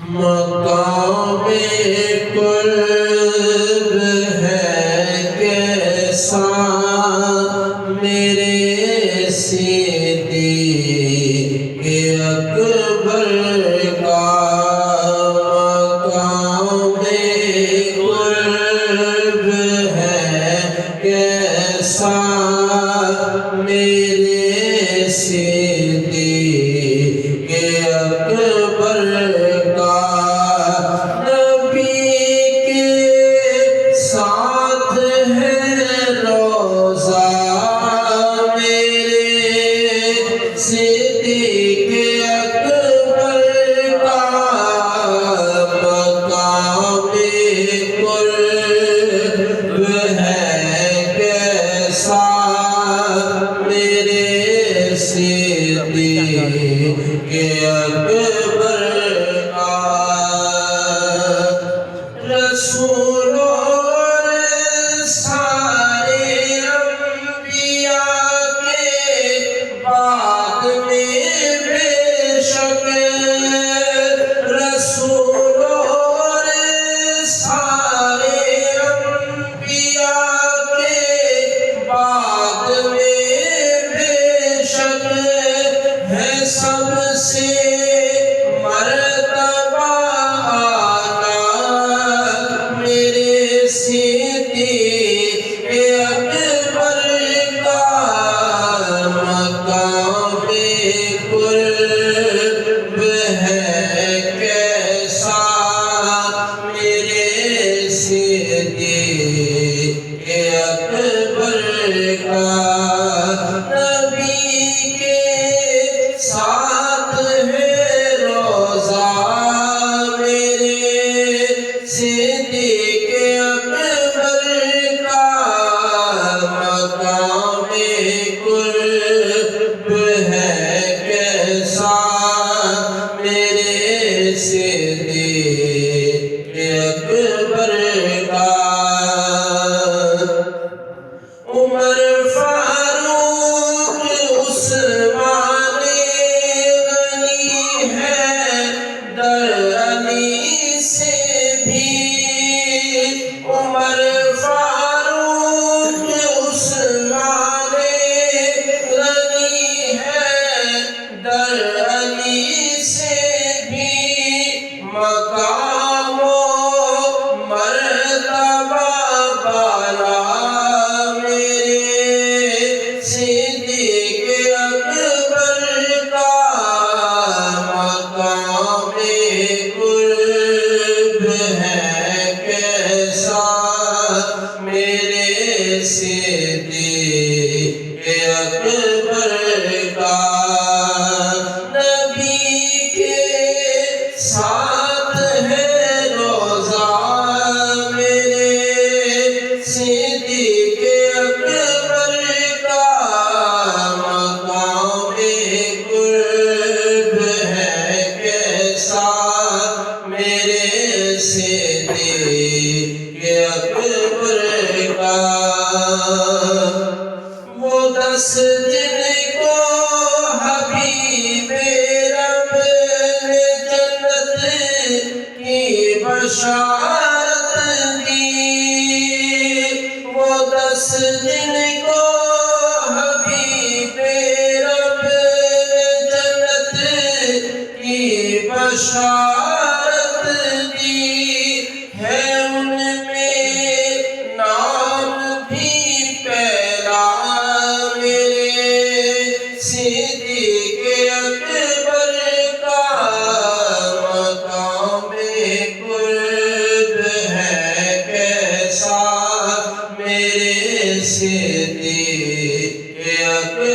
مقام قرب ہے کیسا میرے صدیق اکبر کا مقام قرب ہے کیسا میرے صدیق اکبر کا نبی کے ساتھ ہے روزہ میرے صدیق اکبر کا مقام قرب ہے کیسا میرے صدیق اکبر کا رسول اور سارے انبیاء کے بعد میں بے شک رسول اور سارے انبیاء کے بعد میں بے شک ہے سب سے مرتبہ اعلیٰ میرے صدیق اکبر کا مقام قرب ہے کیسا میرے صدیق اکبر کا نبی کے ساتھ ہے روزہ میرے صدیق اکبر کا مقام قرب ہے کیسا میرے صدیق اکبر کا عمر فاروق عثمان غنی ہے در علی سے بھی عمر فاروق عثمان غنی ہے در علی سے بھی مقام و مرتبہ بالا میرے صدیق اکبر کا مقام قرب ہے کیسا میرے صدیق اکبر کا نبی کے ساتھ ہے روزہ میرے صدیق اکبر کا مقام قرب ہے کیسا میرے صدیق اکبر کا وہ 10 جن کو حبیب رب نے جنت کی بشارت دی وہ 10 جن کو حبیب رب نے جنت کی بشارت دی ہے ان میں نام بھی پہلا میرے صدیق اکبر کا مقام قرب ہے کیسا میرے صدیق اکبر